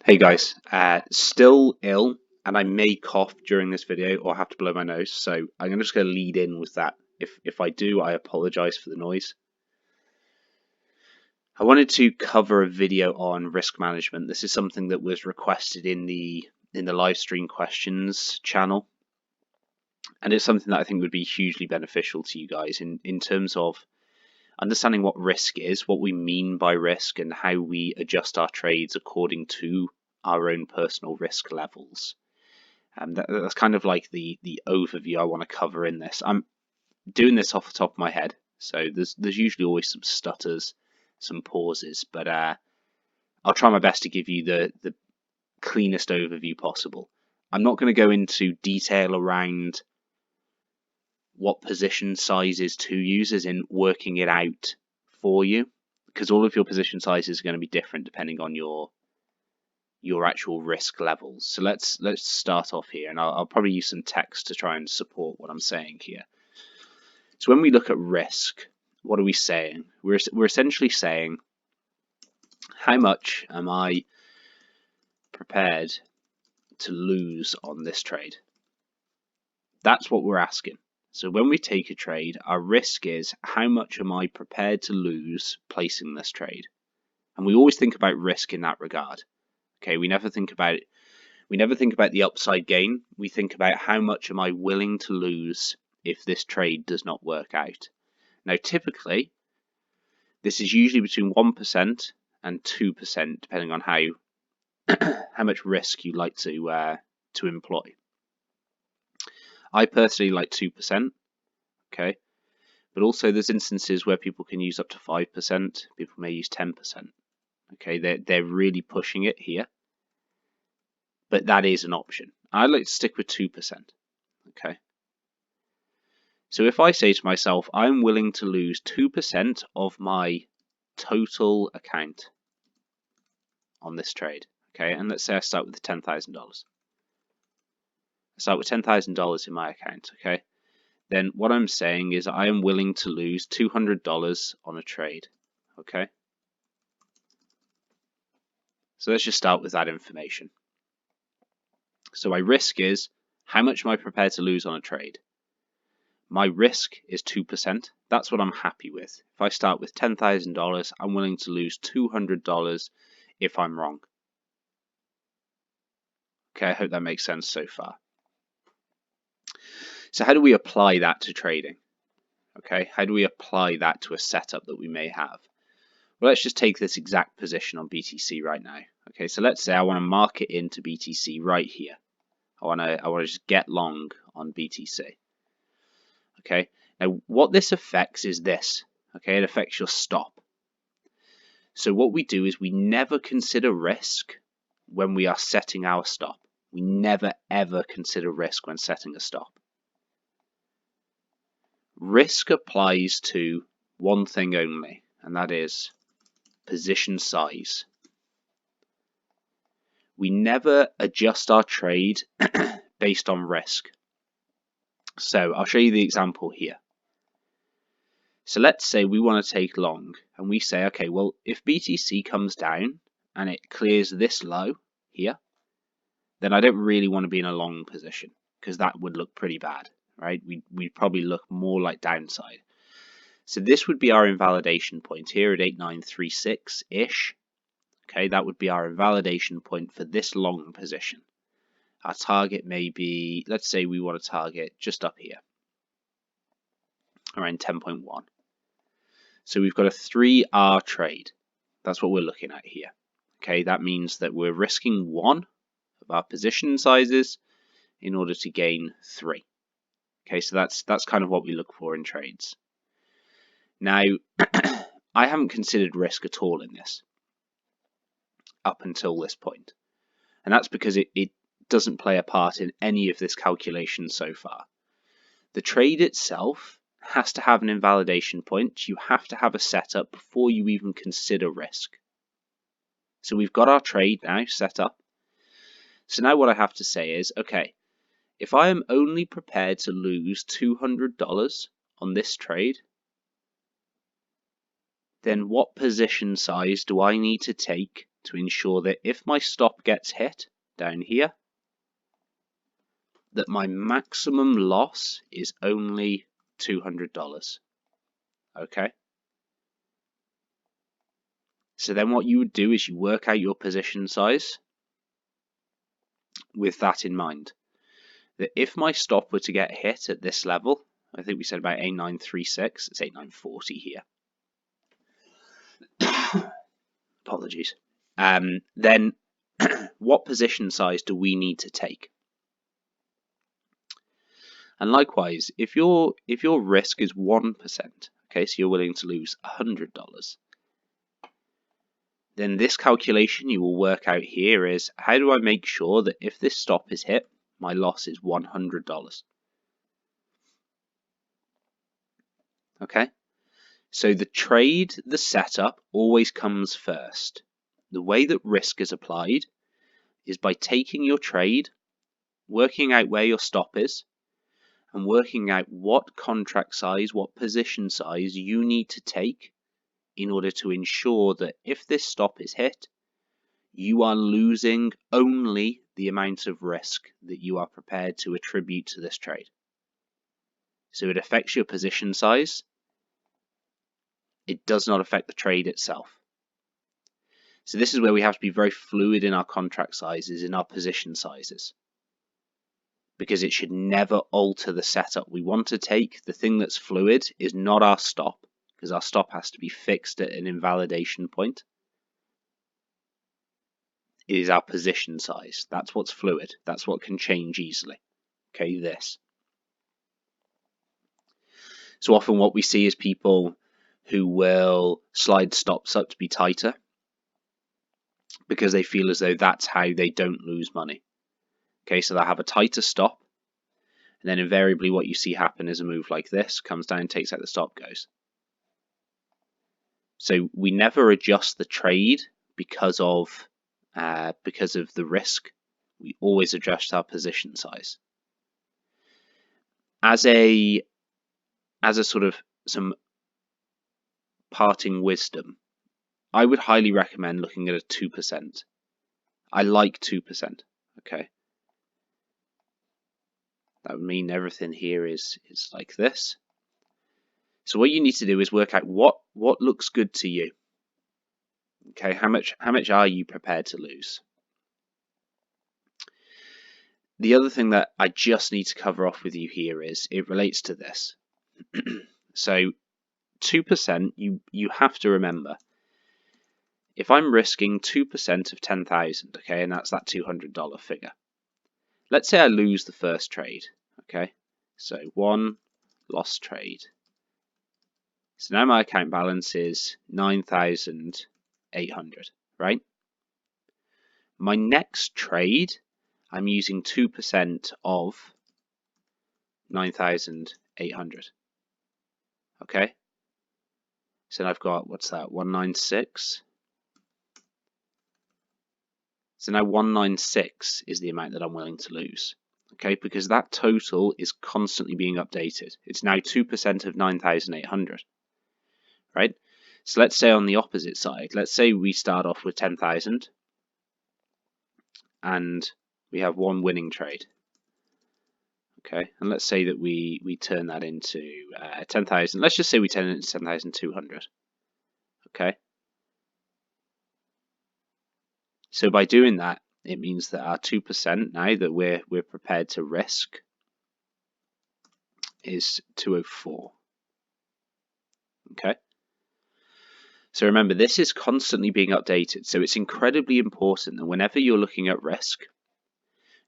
Hey guys, still ill and I may cough during this video or have to blow my nose, so I'm just going to lead in with that. If I do, I apologize for the noise. I wanted to cover a video on risk management. This is something that was requested in the live stream questions channel, and it's something that I think would be hugely beneficial to you guys in terms of understanding what risk is, what we mean by risk, and how we adjust our trades according to our own personal risk levels. That's kind of like the overview I want to cover in this. I'm doing this off the top of my head, so there's usually always some stutters, some pauses, but I'll try my best to give you the cleanest overview possible. I'm not going to go into detail around what position sizes to use, as in working it out for you, because all of your position sizes are going to be different depending on your actual risk levels. So let's start off here, and I'll probably use some text to try and support what I'm saying here. So when we look at risk, what are we saying? We're essentially saying, how much am I prepared to lose on this trade? That's what we're asking. So when we take a trade, our risk is, how much am I prepared to lose placing this trade? And we always think about risk in that regard. Okay, we never think about the upside gain. We think about, how much am I willing to lose if this trade does not work out? Now, typically, this is usually between 1% and 2%, depending on how much risk you like to employ. I personally like 2%, okay? But also there's instances where people can use up to 5%, people may use 10%. Okay, they're really pushing it here. But that is an option. I like to stick with 2%. Okay. So if I say to myself, I'm willing to lose 2% of my total account on this trade, okay, and let's say I start with $10,000. I start with $10,000 in my account, okay, then what I'm saying is I am willing to lose $200 on a trade, okay. So let's just start with that information. So my risk is, how much am I prepared to lose on a trade? My risk is 2%. That's what I'm happy with. If I start with $10,000, I'm willing to lose $200 if I'm wrong. Okay, I hope that makes sense so far. So how do we apply that to trading? Okay, how do we apply that to a setup that we may have? Well, let's just take this exact position on BTC right now. Okay, so let's say I want to market into BTC right here. I want to just get long on BTC. Okay, now what this affects is this. Okay, it affects your stop. So what we do is we never consider risk when we are setting our stop. We never ever consider risk when setting a stop. Risk applies to one thing only, and that is position size. We never adjust our trade based on risk. So I'll show you the example here. So let's say we want to take long, and we say, okay, well, if BTC comes down and it clears this low here, then I don't really want to be in a long position, because that would look pretty bad, right? We'd probably look more like downside. So this would be our invalidation point here at 8936-ish. Okay, that would be our invalidation point for this long position. Our target may be, let's say we want to target just up here, around 10.1. So we've got a 3R trade. That's what we're looking at here. Okay, that means that we're risking 1 of our position sizes in order to gain 3. Okay, so that's kind of what we look for in trades. Now, I haven't considered risk at all in this up until this point. And that's because it doesn't play a part in any of this calculation so far. The trade itself has to have an invalidation point. You have to have a setup before you even consider risk. So we've got our trade now set up. So now what I have to say is, okay, if I am only prepared to lose $200 on this trade, then what position size do I need to take to ensure that if my stop gets hit down here, that my maximum loss is only $200. Okay? So then what you would do is you work out your position size with that in mind. That if my stop were to get hit at this level, I think we said about 8936, it's 8940 here. Apologies. Then what position size do we need to take? And likewise, if your risk is 1%, okay, so you're willing to lose $100, then this calculation you will work out here is, how do I make sure that if this stop is hit, my loss is $100? Okay, so the trade, the setup, always comes first. The way that risk is applied is by taking your trade, working out where your stop is, and working out what contract size, what position size you need to take in order to ensure that if this stop is hit, you are losing only the amount of risk that you are prepared to attribute to this trade. So it affects your position size. It does not affect the trade itself. So this is where we have to be very fluid in our contract sizes, in our position sizes, because it should never alter the setup we want to take. The thing that's fluid is not our stop, because our stop has to be fixed at an invalidation point. It is our position size. That's what's fluid. That's what can change easily. Okay, this. So often what we see is people who will slide stops up to be tighter because they feel as though that's how they don't lose money. Okay, so they'll have a tighter stop, and then invariably what you see happen is a move like this, comes down, takes out the stop, goes. So we never adjust the trade because of the risk. We always adjust our position size. As a sort of some parting wisdom, I would highly recommend looking at a 2%. I like 2%. Okay, that would mean everything here is like this. So what you need to do is work out what looks good to you. Okay, how much are you prepared to lose? The other thing that I just need to cover off with you here is it relates to this. So 2%, you have to remember, if I'm risking 2% of 10,000, okay, and that's that $200 figure. Let's say I lose the first trade, okay? So one lost trade. So now my account balance is 9,800, right? My next trade, I'm using 2% of 9,800. Okay? So I've got, what's that, 196? So now 196 is the amount that I'm willing to lose. Okay, because that total is constantly being updated. It's now 2% of 9,800. Right? So let's say on the opposite side, let's say we start off with 10,000 and we have one winning trade. Okay, and let's say that we turn that into 10,000. Let's just say we turn it into 10,200. Okay. So by doing that, it means that our 2% now that we're prepared to risk is 204. Okay. So remember, this is constantly being updated. So it's incredibly important that whenever you're looking at risk,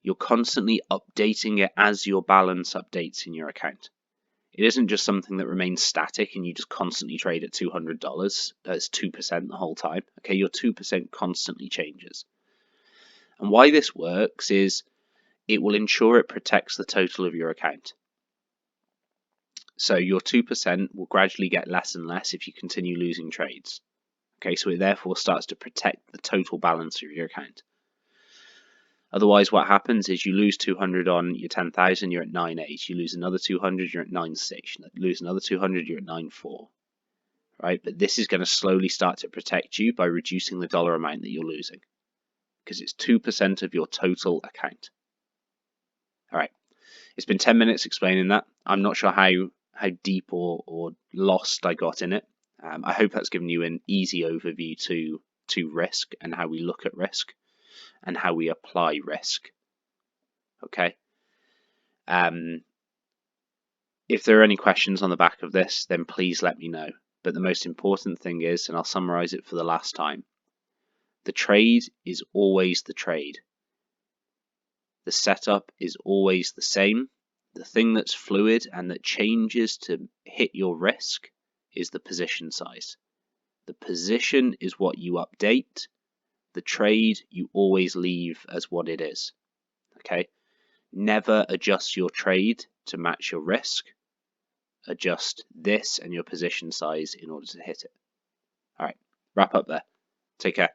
you're constantly updating it as your balance updates in your account. It isn't just something that remains static and you just constantly trade at $200. That's 2% the whole time. Okay, your 2% constantly changes. And why this works is it will ensure it protects the total of your account. So your 2% will gradually get less and less if you continue losing trades. Okay, so it therefore starts to protect the total balance of your account. Otherwise, what happens is you lose 200 on your 10,000, you're at 9.8. You lose another 200, you're at 9.6. You lose another 200, you're at 9.4. right? But this is going to slowly start to protect you by reducing the dollar amount that you're losing, because it's 2% of your total account. All right, it's been 10 minutes explaining that. I'm not sure how deep or lost I got in it. I hope that's given you an easy overview to risk and how we look at risk and how we apply risk. Okay. If there are any questions on the back of this, then please let me know. But the most important thing is, and I'll summarize it for the last time, the trade is always the trade. The setup is always the same. The thing that's fluid and that changes to hit your risk is the position size. The position is what you update. The trade you always leave as what it is. Okay? Never adjust your trade to match your risk. Adjust this and your position size in order to hit it. All right, wrap up there. Take care.